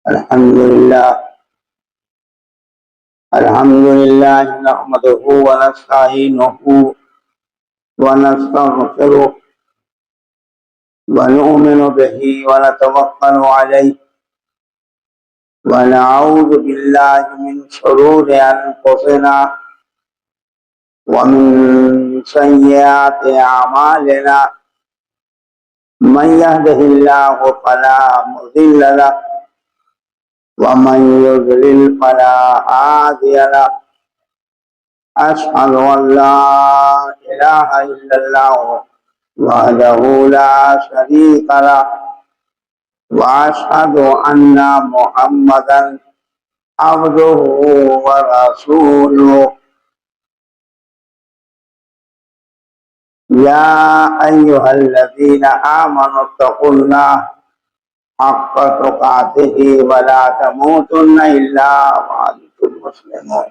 अल्हम्दुलिल्लाह अल्हम्दुलिल्लाह नहमदुहु व नस्तईनुहु व नस्तगफिरुह व नु'मिनु बिही व नतवक्कलु अलैहि व नऊज़ु बिल्लाहि मिन शुरूरि अनफुसिना व मिन सय्यिआति अमालिना मन यहदिहिल्लाहु फला मुदिल्ल लहु व मन युद्लिल फला हादिय लहु अशहदु अन ला इलाहा इल्लल्लाह वहदहु ला शरीक लहु व अशहदु अन्ना मुहम्मदन अब्दुहु व रसूलुहु या अय्युहल्लज़ीना आमनुत्तक़ुल्लाह हक़्क़ तुक़ातिही व ला तमूतुन्ना इल्ला व अंतुम मुस्लिमून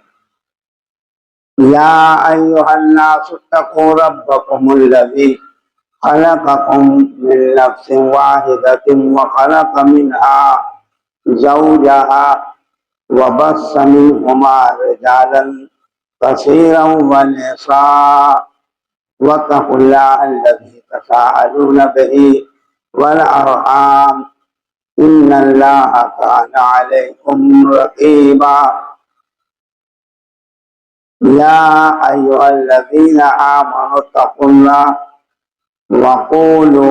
या अय्युहन्नासुत्तक़ू रब्बकुमुल्लज़ी खलक़कुम मिन नफ्सिन वाहिदतिन व खलक़ मिन्हा ज़ौजहा व बस्स मिनहुमा रिजालन कसीरन व निसाअ वत्तक़ुल्लाह अल्लज़ी तसाअलून बिही वल अर्हाम इन्नल्लाहा काना अलैकुम रक़ीबा या अय्युहल्लज़ीना आमनुत्तक़ुल्लाह वक़ूलू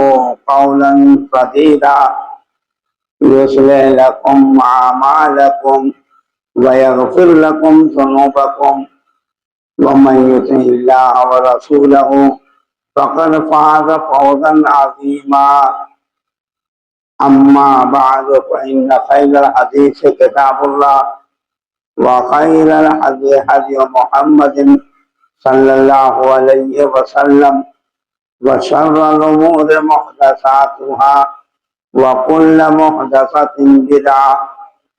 क़ौलन सदीदा युस्लिह लकुम अमालकुम व यग़फिर लकुम ज़ुनूबकुम व मन युतिइल्लाह व रसूलहु फ़क़द फ़ाज़ फ़ौज़न अज़ीमा अम्मा बअद फ़इन्न ख़ैरल हदीस किताबुल्लाह व ख़ैरल हदी हदी मुहम्मदिन सल्लल्लाहु अलैहि वसल्लम व शर्रल उमूरि मुहदसातुहा व कुल्ल मुहदसतिन बिदअह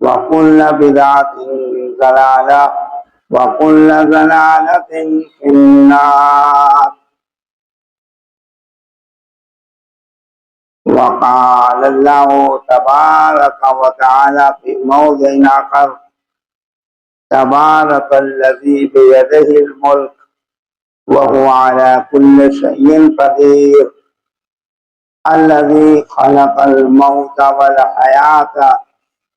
व कुल्ल बिदअतिन ज़लालह व कुल्ल ज़लालतिन फिन्नार वक़ाल अल्लाहु तबारक व तआला फी मौज़िइन आखर तबारकल्लज़ी बियदिहिल मुल्क व हुवा अला कुल्लि शैइन क़दीर अल्लज़ी खलक़ल मौत वल हयात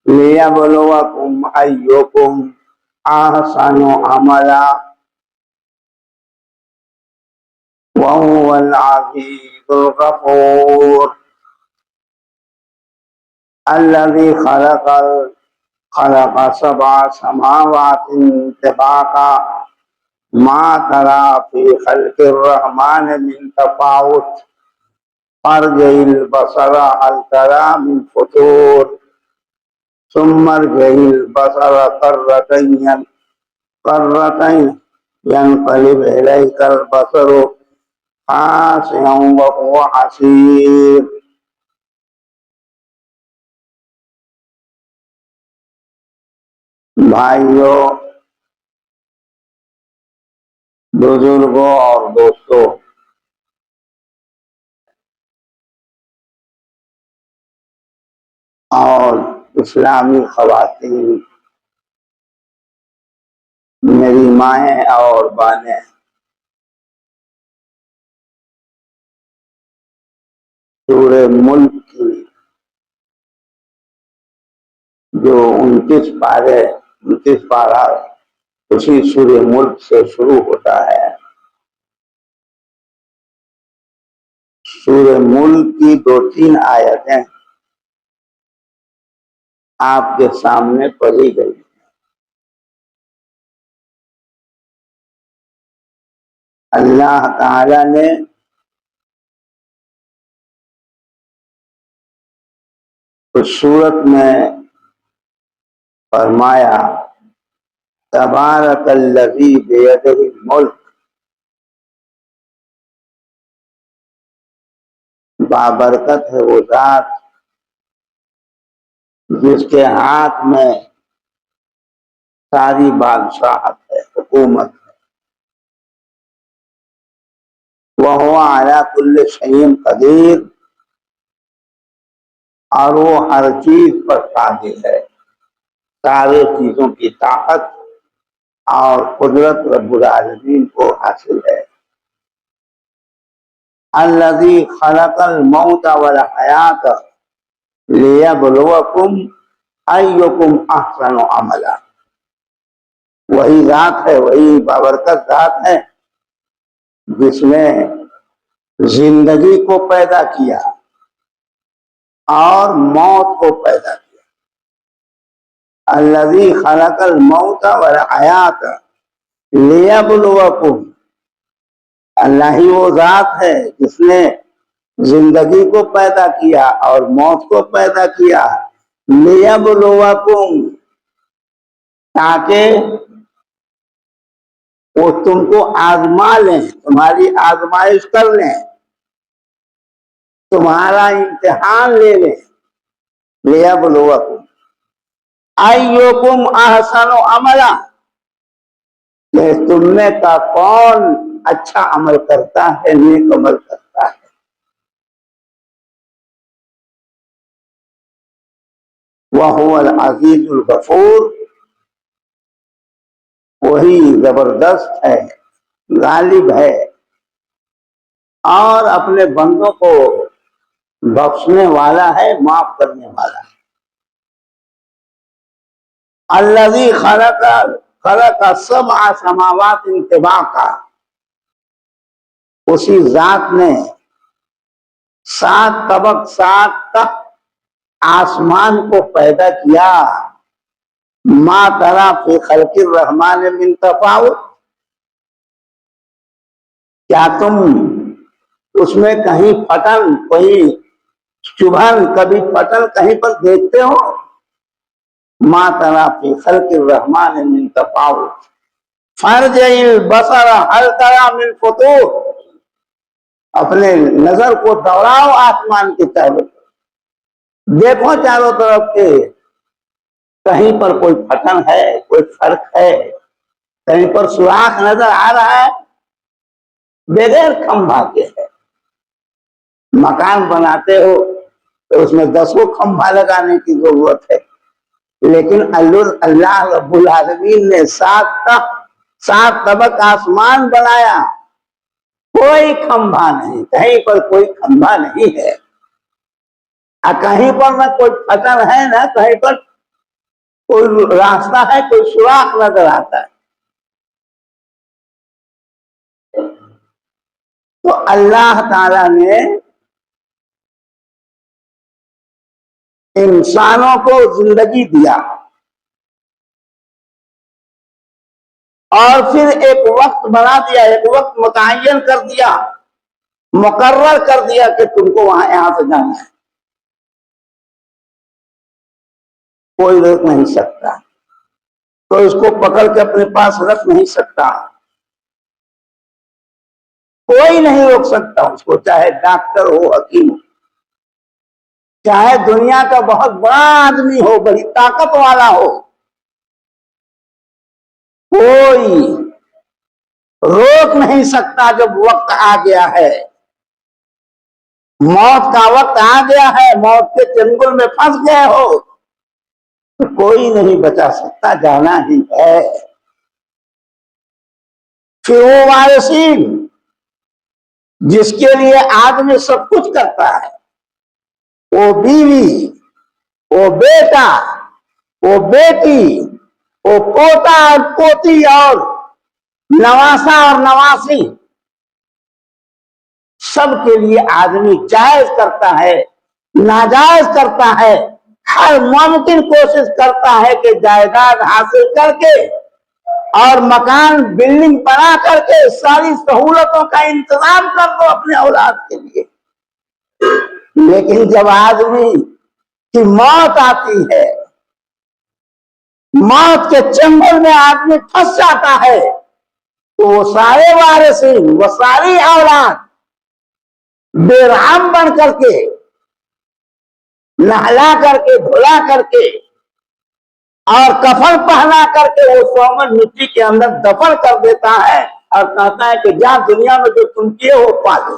लियब्लुवकुम अय्युकुम अहसनु अमला व हुवल अज़ीज़ुल गफ़ूर अल्लज़ी खलक़ सबअ समावातिन तिबाक़ा मा तरा फी ख़ल्क़िर रहमान मिन तफ़ावुत फर्जिइल बसर हल तरा मिन फुतूर सुम्मा अर्जिइल बसर कर्रतैन यनक़लिब इलैकल बसरु खासिअन व हुवा हसीर। भाइयों, बुजुर्गों और दोस्तों, और इस्लामी ख़वातीन, मेरी माएँ और बहनें, सूरे मुल्क की जो 29 पारा उसी सूरे मुल्क से शुरू होता है। सूरे मुल्क की 2-3 आयतें आपके सामने पढ़ी गई। अल्लाह ताला ने उस सूरत में फरमाया तबारकल्लज़ी बियदिहिल मुल्क, बाबरकत है वो ज़ात जिसके हाथ में सारी बादशाहत है, हुकूमत है। वह हुवा अला कुल्लि शैइन क़दीर, और वो हर चीज पर कादिर है। सारे चीजों की ताकत और कुदरत रब्बुल आलमीन को हासिल है। अल्लज़ी खलक़ल मौत वल हयात लियब्लुवकुम अय्युकुम अहसनु अमला। वही जात है, वही बाबरकत जात है जिसने जिंदगी को पैदा किया और मौत को पैदा किया। अल्लज़ी खलक़ल मौत वल हयात लियब्लुवकुम, अल्लाह ही वो जात है जिसने जिंदगी को पैदा किया और मौत को पैदा किया। लियब्लुवकुम, ताकि वो तुमको आजमा लें, तुम्हारी आजमाइश कर लें, तुम्हारा इम्तिहान ले लें। लियब्लुवकुम अय्युकुम अहसनु अमला, तुम में का कौन अच्छा अमल करता है, नेक अमल करता है। वहुवल अज़ीज़ुल गफूर, वही जबरदस्त है, गालिब है और अपने बंदों को बख्शने वाला है, माफ करने वाला है। अल्लज़ी खलक़ सबअ समावात तिबाक़ा, उसी जात ने 7 तबक 7 तक आसमान को पैदा किया। मा तरा फी खल्क़िर रहमान मिन तफावुत, क्या तुम उसमें कहीं फटन, कोई चुभन, कभी फटन कहीं पर देखते हो? मा तरा फी खल्क़िर रहमान मिन तफावुत फर्जिल बसर हल तरा मिन फुतूर, अपने नजर को दौड़ाओ आसमान की तरफ, देखो चारों तरफ के कहीं पर कोई फटन है, कोई फर्क है, कहीं पर सुराख नजर आ रहा है? बगैर खंभा के है। मकान बनाते हो तो उसमें 10 खंभा लगाने की जरूरत है, लेकिन अल्लाह रब्बुल आलमीन ने 7 तबक आसमान बनाया, कोई खंभा नहीं, कहीं पर कोई खंभा नहीं है, कहीं पर न कोई फटन है, ना कहीं पर कोई रास्ता है, कोई सुराख नजर आता है। तो अल्लाह ताला ने इंसानों को जिंदगी दिया और फिर एक वक्त बना दिया, एक वक्त मुतय्यन कर दिया, मुकर्रर कर दिया कि तुमको यहां से जाना है। कोई रोक नहीं सकता, कोई उसको पकड़ के अपने पास रख नहीं सकता, कोई नहीं रोक सकता उसको, चाहे डॉक्टर हो, हकीम हो, चाहे दुनिया का बहुत बड़ा आदमी हो, बड़ी ताकत वाला हो, कोई रोक नहीं सकता। जब वक्त आ गया है, मौत का वक्त आ गया है, मौत के चंगुल में फंस गए हो, तो कोई नहीं बचा सकता, जाना ही है। फिर वो वारिसीन जिसके लिए आदमी सब कुछ करता है, वो बीवी, वो बेटा, वो बेटी, वो पोता और पोती और नवासा और नवासी, सबके लिए आदमी जायज करता है, नाजायज करता है, हर मुमकिन कोशिश करता है कि जायदाद हासिल करके और मकान बिल्डिंग बना करके सारी सहूलतों का इंतजाम कर दो अपने औलाद के लिए। लेकिन जब आदमी की मौत आती है, मौत के चंगुल में आदमी फंस जाता है, तो वो सारे वारिसीन, वो सारी औलाद बेरहम बन करके, नहला करके, धुला करके और कफन पहना करके वो सोमन मिट्टी के अंदर दफन कर देता है और कहता है कि जा दुनिया में जो तुम किए हो पालो।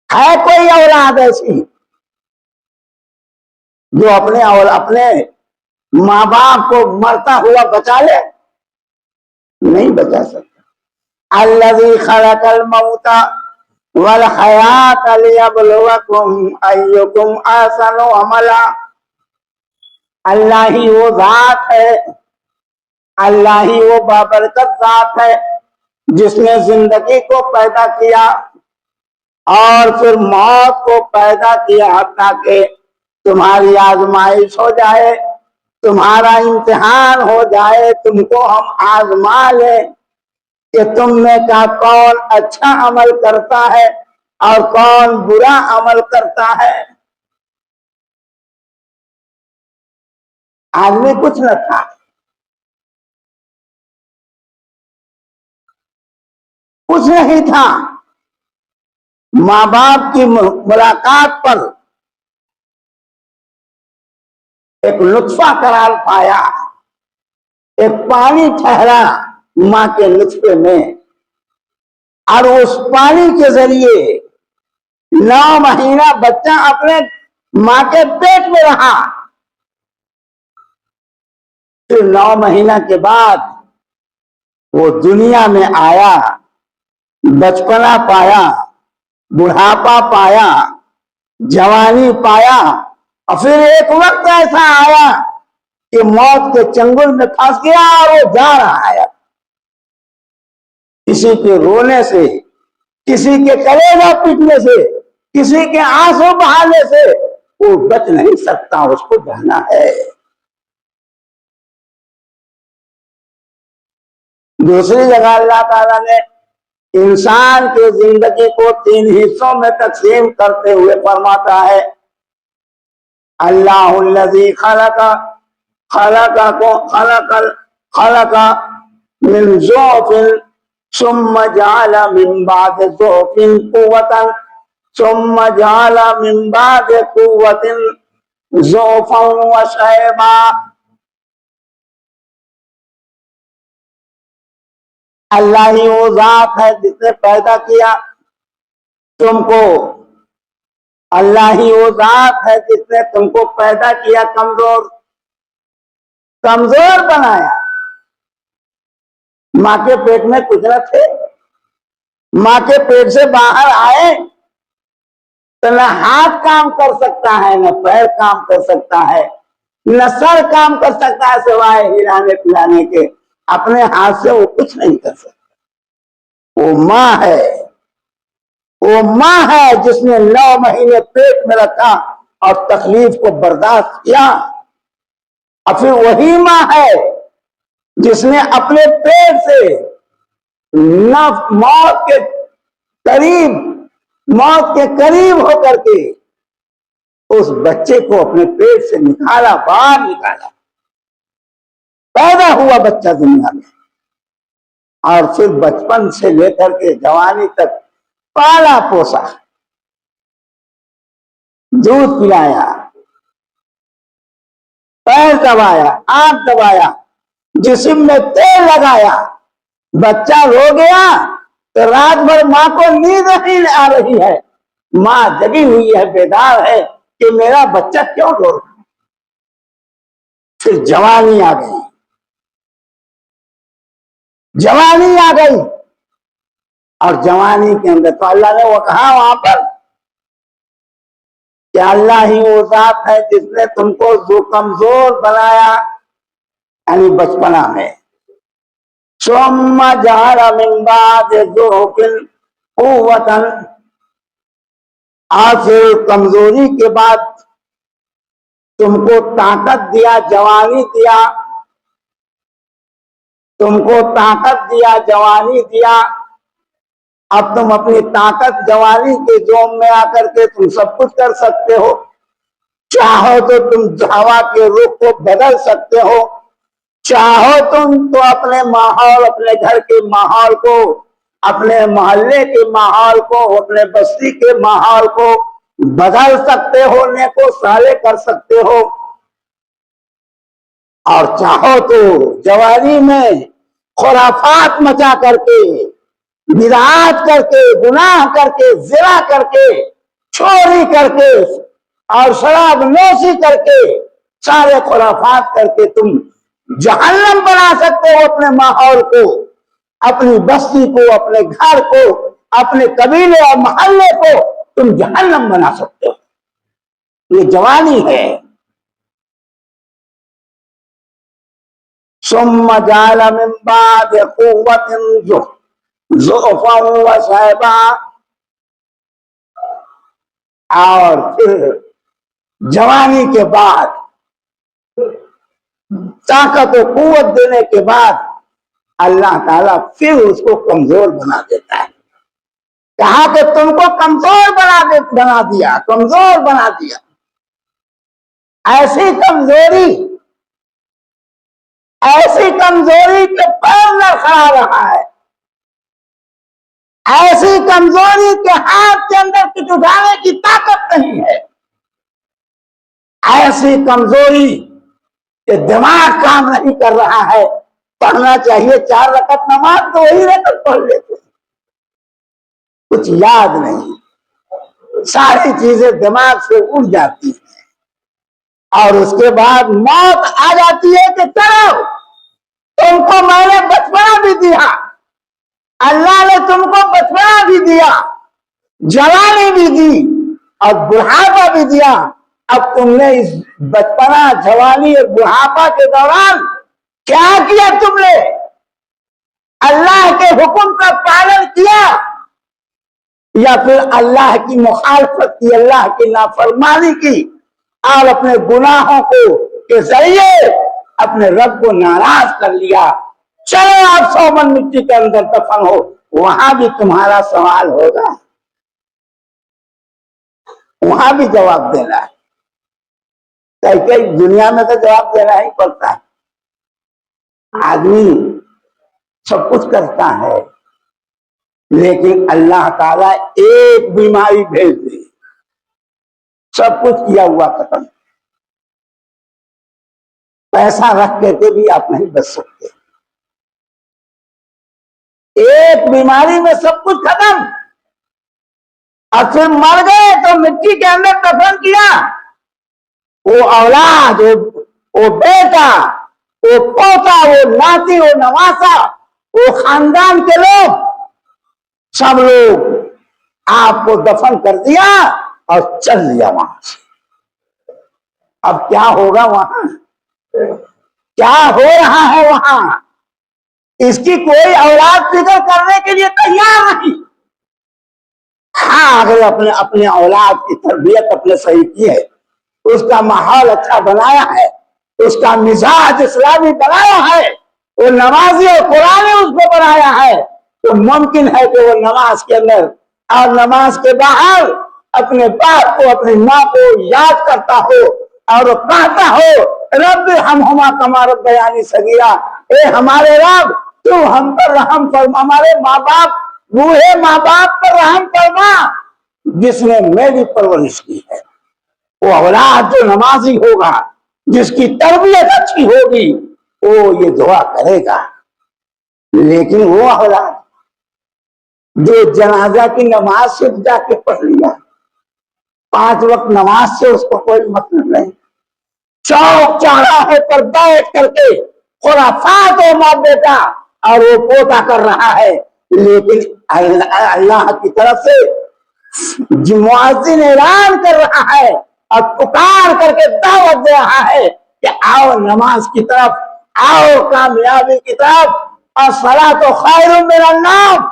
है कोई औलाद ऐसी जो अपने और अपने माँ बाप को मरता हुआ बचा ले? नहीं बचा सकता। अल्लज़ी खलक़ल मौता वल हयात लियब्लुवकुम अय्युकुम अहसनु अमला। अल्लाह ही वो जात है, अल्लाह ही वो बाबरकत जात है जिसने जिंदगी को पैदा किया और फिर मौत को पैदा किया ताकि तुम्हारी आजमाइश हो जाए, तुम्हारा इम्तिहान हो जाए, तुमको हम आजमा ले कि तुमने का कौन अच्छा अमल करता है और कौन बुरा अमल करता है। आदमी कुछ न था, कुछ नहीं था। माँ बाप की मुलाकात पर एक लुत्फा करार पाया, एक पानी ठहरा माँ के लुत्फे में, और उस पानी के जरिए 9 महीना बच्चा अपने माँ के पेट में रहा। फिर 9 महीना के बाद वो दुनिया में आया, बचपना पाया, बुढ़ापा पाया, जवानी पाया, और फिर एक वक्त ऐसा आया कि मौत के चंगुल में फंस गया और वो जा रहा है। किसी के रोने से, किसी के कलेजा पीटने से, किसी के आंसू बहाने से वो बच नहीं सकता, उसको जाना है। दूसरी जगह अल्लाह ताला ने इंसान की जिंदगी को 3 हिस्सों में तकसीम करते हुए फरमाता है, अल्लाहुल्लज़ी खलका मिन ज़ौफ़िन सुम्मा जअला मिन बादि ज़ौफ़िन क़ुव्वतन सुम्मा जअला मिन बादि क़ुव्वतिन ज़ौफ़न व शैबा। अल्लाह ही वो जात है जिसने पैदा किया तुमको, अल्लाह ही वो जात है जिसने तुमको पैदा किया कमजोर, कमजोर बनाया। माँ के पेट में कुछ न थे, माँ के पेट से बाहर आए तो न हाथ काम कर सकता है, न पैर काम कर सकता है, न सर काम कर सकता है सिवाय हिलाने पिलाने के। अपने हाथ से वो कुछ नहीं कर सकता। वो माँ है, वो माँ है जिसने 9 महीने पेट में रखा और तकलीफ को बर्दाश्त किया। और फिर वही माँ है जिसने अपने पेट से मौत के करीब होकर के उस बच्चे को अपने पेट से निकाला, बाहर निकाला, पैदा हुआ बच्चा दुनिया में, और फिर बचपन से लेकर के जवानी तक पाला पोसा, दूध पिलाया, पैर दबाया, आंख दबाया, जिस्म में तेल लगाया। बच्चा रो गया तो रात भर माँ को नींद नहीं आ रही है, माँ जगी हुई है, बेदार है कि मेरा बच्चा क्यों रो रहा है। फिर जवानी आ गई, जवानी आ गई, और जवानी के अंदर तो अल्लाह ने वो कहा वहां पर कि अल्लाह ही वो जात है जिसने तुमको जो कमजोर बनाया, यानी बचपना में, सुम्मा जअला मिन बादि ज़ौफ़िन क़ुव्वतन, और फिर कमजोरी के बाद तुमको ताकत दिया, जवानी दिया, तुमको ताकत दिया, जवानी दिया। अब तुम अपनी ताकत जवानी के जोम में आकर के तुम सब कुछ कर सकते हो। चाहो तो तुम हवा के रुख को बदल सकते हो, चाहो तुम तो अपने माहौल, अपने घर के माहौल को, अपने मोहल्ले के माहौल को, अपने बस्ती के माहौल को बदल सकते हो, नेको साले कर सकते हो। और चाहो तो जवानी में खुराफात मचा करके, बिदअत करके, गुनाह करके, ज़िना करके, चोरी करके और शराब नोशी करके सारे खुराफात करके तुम जहन्नम बना सकते हो अपने माहौल को, अपनी बस्ती को, अपने घर को, अपने कबीले और मोहल्ले को तुम जहन्नम बना सकते हो। ये जवानी है। सुम्मा जाल मिन बाद कुव्वतिन ज़ुअफ़न व शैबा, और फिर जवानी के बाद, ताकत और कुव्वत देने के बाद अल्लाह ताला फिर उसको कमजोर बना देता है। कहा कि तुमको कमजोर बना दिया, कमजोर बना दिया। ऐसी कमजोरी के पैर न खड़ा रहा है, ऐसी कमजोरी के हाथ के अंदर कुछ उठाने की ताकत नहीं है, ऐसी कमजोरी कि दिमाग काम नहीं कर रहा है। पढ़ना चाहिए 4 रकअत नमाज तो वही रकअत पढ़ लेते, कुछ याद नहीं, सारी चीजें दिमाग से उड़ जाती है। और उसके बाद मौत आ जाती है कि चलो तुमको मैंने बचपना भी दिया, अल्लाह ने तुमको बचपना भी दिया, जवानी भी दी और बुढ़ापा भी दिया। अब तुमने इस बचपना, जवानी और बुढ़ापा के दौरान क्या किया? तुमने अल्लाह के हुक्म का पालन किया या फिर अल्लाह की मुखालफत की, अल्लाह की नाफरमानी की और अपने गुनाहों के जरिए अपने रब को नाराज कर लिया। चलो आप 100 मन मिट्टी के अंदर दफन हो, वहां भी तुम्हारा सवाल होगा, वहां भी जवाब देना है। कई दुनिया में तो जवाब देना ही पड़ता है। आदमी सब कुछ करता है, लेकिन अल्लाह ताला एक बीमारी भेज दे, सब कुछ किया हुआ खत्म। पैसा रख करके भी आप नहीं बच सकते, एक बीमारी में सब कुछ खत्म। और फिर मर गए तो मिट्टी के अंदर दफन किया, वो औलाद, वो बेटा, वो पोता, वो नाती, वो नवासा, वो खानदान के लोग, सब लोग आपको दफन कर दिया और चल लिया वहां से। अब क्या होगा वहां? क्या हो रहा है वहां? इसकी कोई औलाद फिक्र करने के लिए तैयार नहीं। हाँ, अगर अपने औलाद की तरबियत अपने सही की है, उसका माहौल अच्छा बनाया है, उसका मिजाज इस्लामी बनाया है, वो नमाजी और कुरानी उसको बनाया है, तो मुमकिन है कि वो नमाज के अंदर और नमाज के बाहर अपने बाप को, अपनी माँ को याद करता हो और वो कहता हो, रब हम कमा रब्बयानी सगीरा, ए हमारे रब तू हम पर रहम फरमा, हमारे माँ बाप, बूढ़े माँ बाप पर रहम फरमा जिसने मेरी परवरिश की है। वो औलाद जो नमाजी होगा, जिसकी तरबियत अच्छी होगी, वो ये दुआ करेगा। लेकिन वो औलाद जो जनाजा की नमाज से जाके पढ़ लिया, 5 वक्त नमाज से उसको कोई मतलब नहीं, चौक चौराहे पर बैठ करके खुराफात हो माँ बेटा और वो पोता कर रहा है, लेकिन अल्लाह की तरफ से मुअज्जिन ऐलान कर रहा है और पुकार करके दावत दे रहा है कि आओ नमाज की तरफ, आओ कामयाबी की तरफ, और सलातो खैरुम मिनन नौम,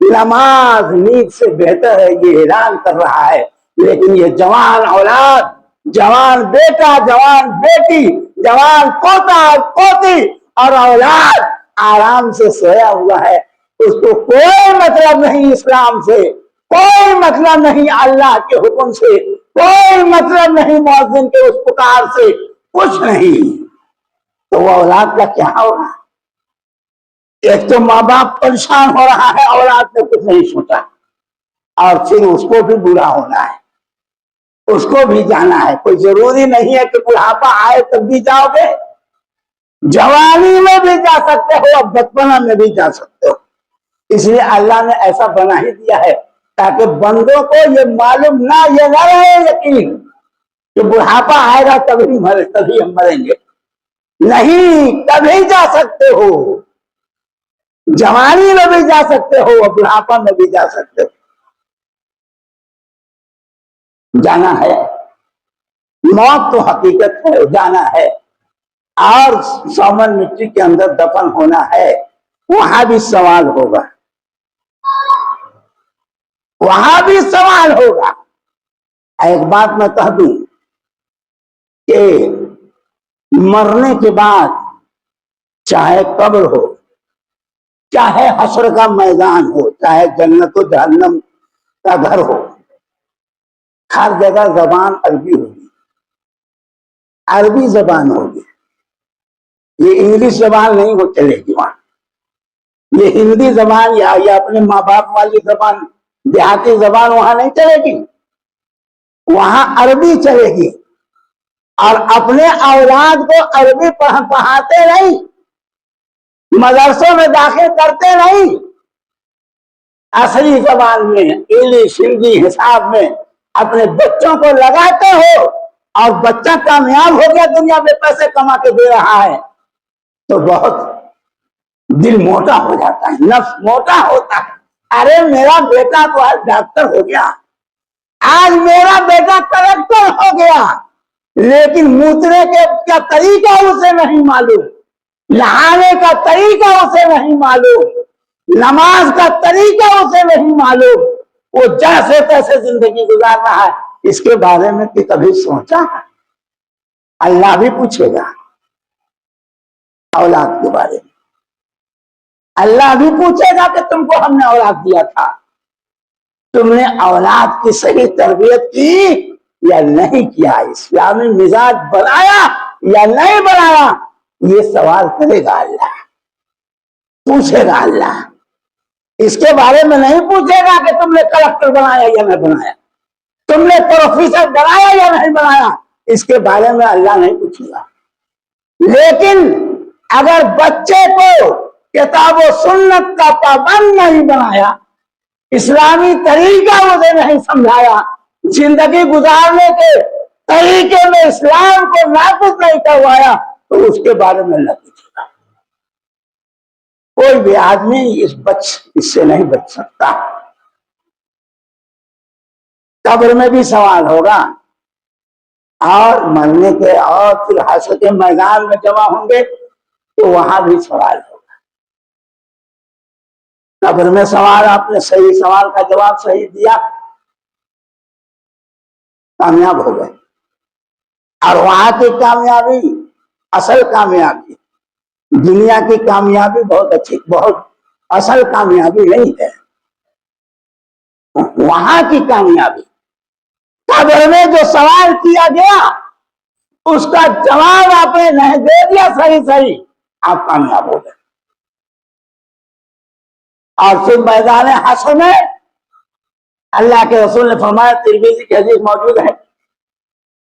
नमाज नींद से बेहतर है, ये ऐलान कर रहा है। लेकिन ये जवान औलाद, जवान बेटा, जवान बेटी, जवान पोता पोती और औलाद आराम से सोया हुआ है, उसको कोई मतलब नहीं इस्लाम से, कोई मतलब नहीं अल्लाह के हुक्म से, कोई मतलब नहीं मुअज्जिन के उस पुकार से, कुछ नहीं। तो वो औलाद का क्या होगा? एक तो माँ बाप परेशान हो रहा है, औलाद ने कुछ नहीं सोचा, और फिर उसको भी बुरा होना है, उसको भी जाना है। कोई जरूरी नहीं है कि बुढ़ापा आए तब भी जाओगे, जवानी में भी जा सकते हो और बचपना में भी जा सकते हो। इसलिए अल्लाह ने ऐसा बना ही दिया है ताकि बंदों को ये मालूम ना, ये ना रहे यकीन कि बुढ़ापा आएगा तभी मरे, तभी हम मरेंगे। नहीं, कभी जा सकते हो, जवानी में भी जा सकते हो और बुढ़ापा में भी जा सकते हो। जाना है, मौत तो हकीकत है, जाना है। और सामन मिट्टी के अंदर दफन होना है, वहां भी सवाल होगा, वहां भी सवाल होगा। एक बात मैं कह दूं कि मरने के बाद चाहे कब्र हो, चाहे हश्र का मैदान हो, चाहे जन्नत व जहन्नम का घर हो, हर जगह जबान अरबी होगी, अरबी जबान होगी। ये इंग्लिश जबान नहीं हो चलेगी वहां, ये हिंदी जबान या अपने माँ बाप वाली जबान, देहाती जबान वहां नहीं चलेगी, वहां अरबी चलेगी। और अपने औलाद को अरबी पढ़ाते नहीं, मदरसों में दाखिल करते नहीं, असली जबान में इंग्लिश हिंदी हिसाब में अपने बच्चों को लगाते हो, और बच्चा कामयाब हो गया, दुनिया में पैसे कमा के दे रहा है, तो बहुत दिल मोटा हो जाता है, नफ्स मोटा होता है। अरे मेरा बेटा तो आज डॉक्टर हो गया, आज मेरा बेटा कलेक्टर हो गया, लेकिन मूतने के क्या तरीका उसे नहीं मालूम, नहाने का तरीका उसे नहीं मालूम, नमाज का तरीका उसे नहीं मालूम, वो जैसे तैसे जिंदगी गुजार रहा है। इसके बारे में कि कभी सोचा? अल्लाह भी पूछेगा औलाद के बारे में, अल्लाह भी पूछेगा कि तुमको हमने औलाद दिया था, तुमने औलाद की सही तरबियत की या नहीं किया, इस्लामी मिजाज बनाया या नहीं बनाया, ये सवाल करेगा अल्लाह, पूछेगा अल्लाह। इसके बारे में नहीं पूछेगा कि तुमने कलेक्टर बनाया या नहीं बनाया, तुमने प्रोफेसर बनाया या नहीं बनाया, इसके बारे में अल्लाह नहीं पूछेगा। लेकिन अगर बच्चे को किताब व सुन्नत का पाबंद नहीं बनाया, इस्लामी तरीका उसे नहीं समझाया, जिंदगी गुजारने के तरीके में इस्लाम को नाफिज नहीं करवाया, तो उसके बारे में अल्लाह पूछेगा। कोई भी आदमी इससे नहीं बच सकता। कब्र में भी सवाल होगा, और मरने के और फिर हश्र के मैदान में जमा होंगे तो वहां भी सवाल होगा। कब्र में सवाल, आपने सही सवाल का जवाब सही दिया, कामयाब हो गए। और वहां की कामयाबी असल कामयाबी, दुनिया की कामयाबी बहुत अच्छी, बहुत असल कामयाबी नहीं है, वहां की कामयाबी। कब्र में जो सवाल किया गया उसका जवाब आपने नहीं दे दिया सही सही, आप कामयाब हो गए। और फिर मैदान हश्र में अल्लाह के रसूल ने फरमाया, तिरमिज़ी की हदीस मौजूद है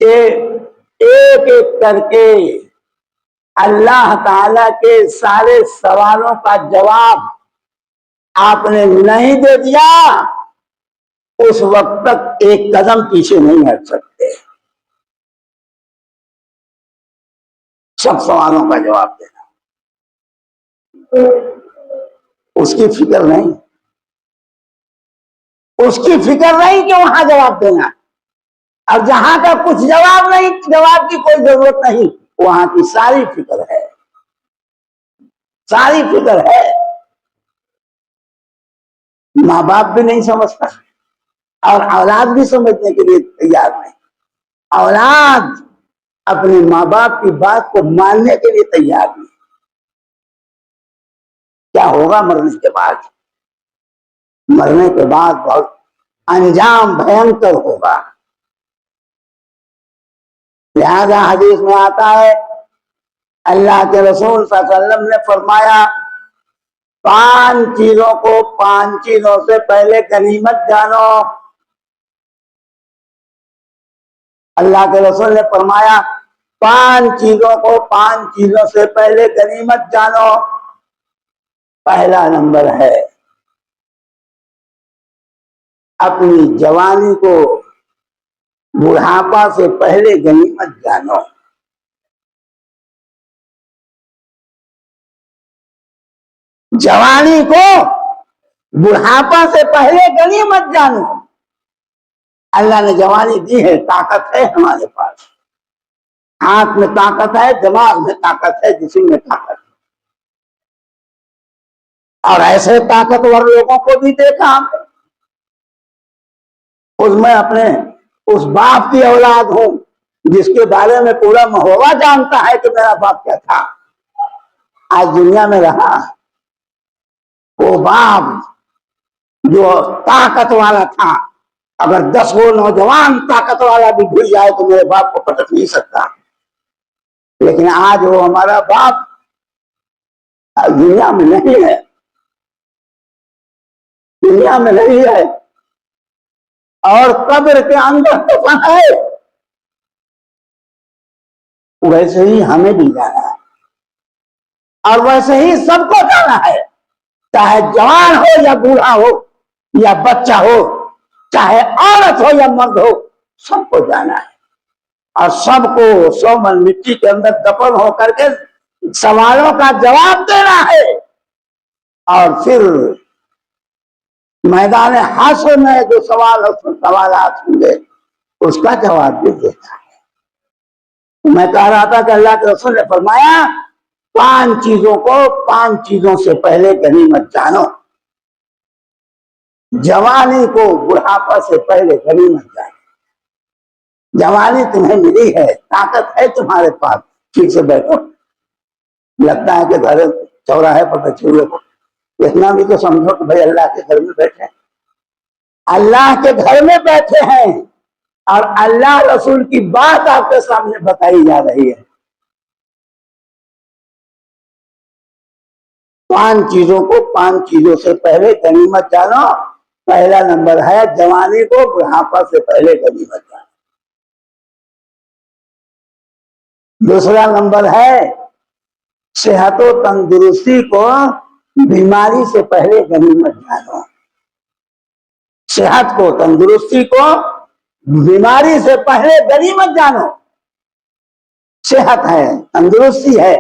कि एक एक करके अल्लाह ताला के सारे सवालों का जवाब आपने नहीं दे दिया, उस वक्त तक एक कदम पीछे नहीं हट सकते। सब सवालों का जवाब देना, उसकी फिक्र नहीं, उसकी फिक्र नहीं कि वहां जवाब देना। अब जहां का कुछ जवाब नहीं, जवाब की कोई जरूरत नहीं, वहां की सारी फिक्र है, सारी फिक्र है। माँ बाप भी नहीं समझता, और औलाद भी समझने के लिए तैयार नहीं। औलाद अपने माँ बाप की बात को मानने के लिए तैयार नहीं। क्या होगा मरने के बाद? मरने के बाद बहुत अंजाम भयंकर होगा। लिहाजा हदीस में आता है, अल्लाह के रसूल सल्लल्लाहु अलैहि वसल्लम ने फरमाया, 5 चीजों को 5 चीजों से पहले गनीमत जानो। अल्लाह के रसूल ने फरमाया, 5 चीजों को 5 चीजों से पहले गनीमत जानो। पहला नंबर है अपनी जवानी को बुढ़ापा से पहले गनीमत जानो। जवानी को बुढ़ापा से पहले गनीमत जानो। अल्लाह ने जवानी दी है, ताकत है हमारे पास, हाथ में ताकत है, दिमाग में ताकत है, जिस्म में ताकत है। और ऐसे ताकतवर लोगों को भी देखा हमने। उसमें अपने उस बाप की औलाद हूं जिसके बारे में पूरा महोबा जानता है कि मेरा बाप क्या था, आज दुनिया में रहा। वो बाप जो ताकत वाला था, अगर 10 वो नौजवान ताकत वाला भी घुस जाए तो मेरे बाप को पटक नहीं सकता। लेकिन आज वो हमारा बाप दुनिया में नहीं है, दुनिया में नहीं है, और कब्र के अंदर दफन है। वैसे ही हमें भी जाना है, और वैसे ही सबको जाना है, चाहे जवान हो या बूढ़ा हो या बच्चा हो, चाहे औरत हो या मर्द हो, सबको जाना है। और सबको 100 मन मिट्टी के अंदर दफन हो करके सवालों का जवाब देना है। और फिर मैदान हाशर में जो सवालात होंगे उसका जवाब भी देना है। मैं कह रहा था कि अल्लाह के रसूल ने फरमाया 5 चीजों को 5 चीजों से पहले गनीमत जानो। जवानी को बुढ़ापा से पहले गनीमत जानो। जवानी तुम्हें मिली है, ताकत है तुम्हारे पास, ठीक से बैठो। लगता है कि घर चौराहे पर बैठे हुए को, इतना भी तो समझो कि भाई अल्लाह के घर में बैठे, अल्लाह के घर में बैठे हैं, और अल्लाह रसूल की बात आपके सामने बताई जा रही है। 5 चीजों को 5 चीजों से पहले गनीमत जानो। पहला नंबर है जवानी को बुढ़ापा से पहले गनीमत जानो। दूसरा नंबर है सेहत और तंदुरुस्ती को बीमारी से पहले गनीमत जानो। सेहत को, तंदुरुस्ती को बीमारी से पहले गनीमत जानो। सेहत है, तंदुरुस्ती है,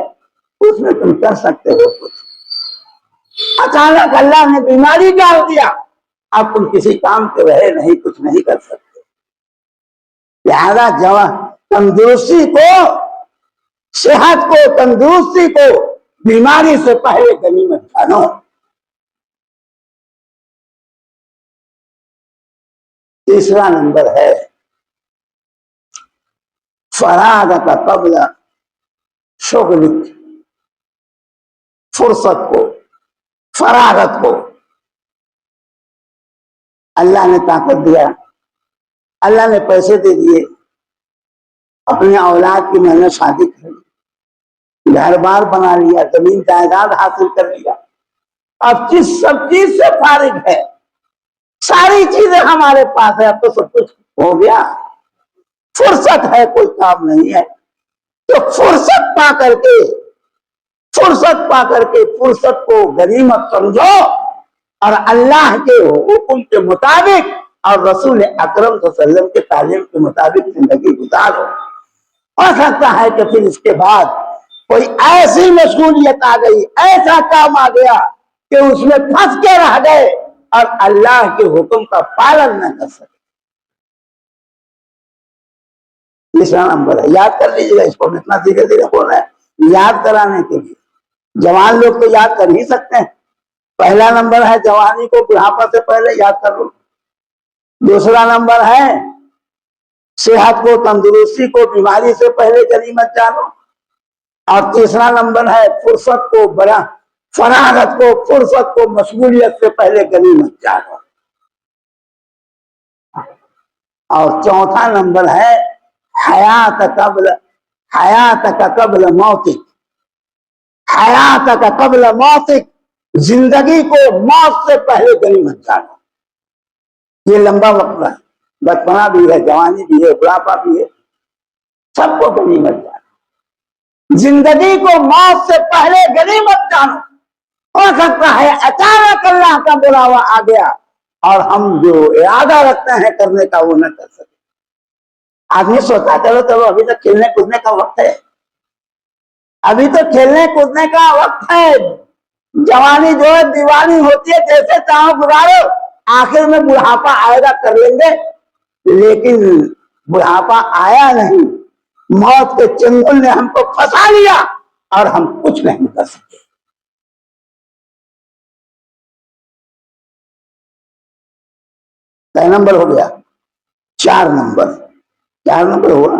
उसमें तुम कर सकते हो कुछ। अचानक अल्लाह ने बीमारी डाल दिया, अब तुम किसी काम के रहे नहीं, कुछ नहीं कर सकते। लिहाजा जवान तंदुरुस्ती को, सेहत को, तंदुरुस्ती को बीमारी से पहले गनीमत जानो। तीसरा नंबर है फरागत कब्ल शुगल, फुर्सत को, फरागत को। अल्लाह ने ताकत दिया, अल्लाह ने पैसे दे दिए, अपने औलाद की मैंने शादी कर ली, घर बार बना लिया, जमीन जायदाद हासिल कर लिया, अब सब चीज से फारिग है, सारी चीजें हमारे पास है, अब तो सब कुछ हो गया, फुर्सत है, कोई काम नहीं है। तो फुर्सत पा करके, फुर्सत पा करके फुर्सत को गनीमत समझो, और अल्लाह के हुक्म के मुताबिक और रसूल अकरम सल्लल्लाहु अलैहि वसल्लम के तालीम के मुताबिक जिंदगी गुजारो। हो सकता है कि फिर इसके बाद कोई ऐसी मशगूलियत आ गई, ऐसा काम आ गया कि उसमें फंस के रह गए और अल्लाह के हुक्म का पालन न कर सके। तीसरा नंबर है, याद कर लीजिएगा इसको, इतना धीरे धीरे बोल रहे हैं याद कराने के लिए। जवान लोग तो याद कर ही सकते हैं। पहला नंबर है जवानी को बुढ़ापा से पहले याद कर लो। दूसरा नंबर है सेहत को, तंदुरुस्ती को बीमारी से पहले गनीमत जानो। और तीसरा नंबर है फुर्सत को, बड़ा फरागत को, फुर्सत को मशगूलियत से पहले गनीमत जानो। और चौथा नंबर है हयात का कब्ल मौतिक, हयात का कब्ल मौतिक, जिंदगी को मौत से पहले गनीमत जानो। ये लंबा वक्त है, बचपना भी है, जवानी भी है, बुढ़ापा भी है, सबको गनीमत जानो। जिंदगी को मौत से पहले गनीमत जानो। हो सकता है अचानक अल्लाह का बुलावा आ गया और हम जो इरादा रखते हैं करने का वो न कर सके। आदमी सोचता चलो चलो अभी तो खेलने कूदने का वक्त है, अभी तो खेलने कूदने का वक्त है, जवानी जो है दीवानी होती है, जैसे चाहो गुजारो, आखिर में बुढ़ापा आएगा कर लेंगे। लेकिन बुढ़ापा आया नहीं, मौत के चंगुल ने हमको फंसा लिया और हम कुछ नहीं कर सके। कै नंबर हो गया? 4 नंबर। 4 नंबर हुआ,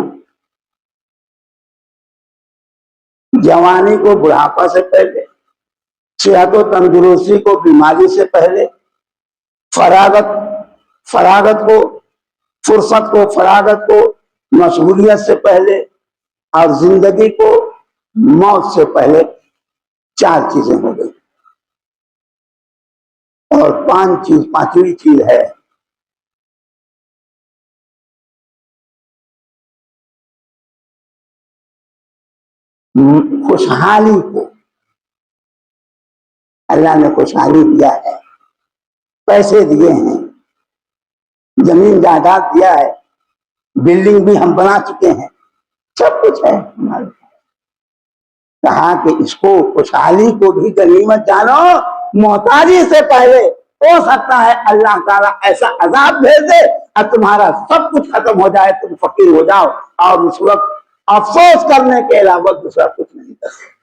जवानी को बुढ़ापा से पहले, सेहत और तंदुरुस्ती को बीमारी से पहले, फरागत फरागत को फुर्सत को फरागत को मशगूलियत से पहले, और जिंदगी को मौत से पहले। 4 चीजें हो गई। और 5वीं चीज है खुशहाली को। अल्लाह ने खुशहाली दिया है, पैसे दिए हैं, जमीन जायदाद दिया है, बिल्डिंग भी हम बना चुके हैं, सब कुछ है हमारे। कहा कि इसको खुशहाली को भी गनीमत जानो, मोहताजी से पहले हो सकता है अल्लाह ताला ऐसा अजाब भेज दे और तुम्हारा सब कुछ खत्म हो जाए, तुम फकीर हो जाओ और उस वक्त अफसोस करने के अलावा दूसरा कुछ नहीं कर सकते।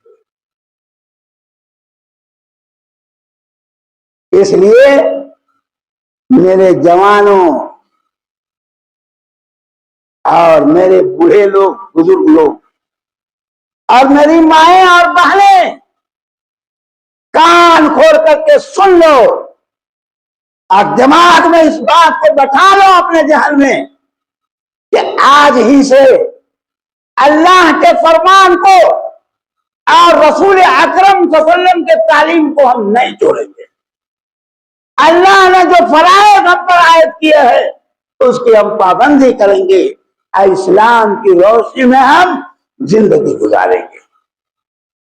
इसलिए मेरे जवानों और मेरे बूढ़े लोग, बुजुर्ग लोग और मेरी माएं और बहनें, कान खोल करके सुन लो और दिमाग में इस बात को बैठा लो अपने जहन में कि आज ही से अल्लाह के फरमान को और रसूल अकरम सल्लल्लाहु अलैहि वसल्लम के तालीम को हम नहीं छोड़ेंगे। अल्लाह ने जो फराइज़ हम पर आयत किए हैं उसकी हम पाबंदी करेंगे, इस्लाम की रोशनी में हम जिंदगी गुजारेंगे।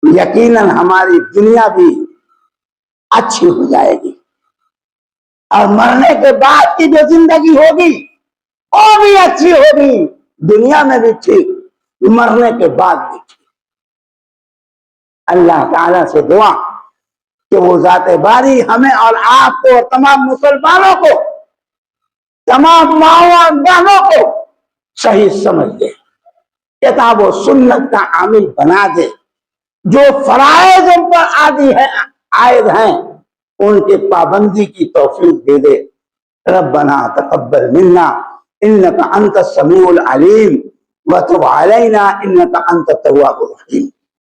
यकीनन हमारी दुनिया भी अच्छी हो जाएगी और मरने के बाद की जो जिंदगी होगी वो भी अच्छी होगी, दुनिया में भी ठीक, मरने के बाद भी ठीक। अल्लाह ताला से दुआ कि वो जाते बारी हमें और आपको और तमाम मुसलमानों को, तमाम माओ और बहनों को सही समझ दे, किताब और सुन्नत का आमिल बना दे, जो फराइज़ उन पर आदि है आयद हैं उनके पाबंदी की तौफीक दे दे। रब्बना तक़ब्बल मिन्ना इन्नका अंतस समीउल अलीम व तुब अलैना इन्नका अंतत तव्वाबुर रहीम।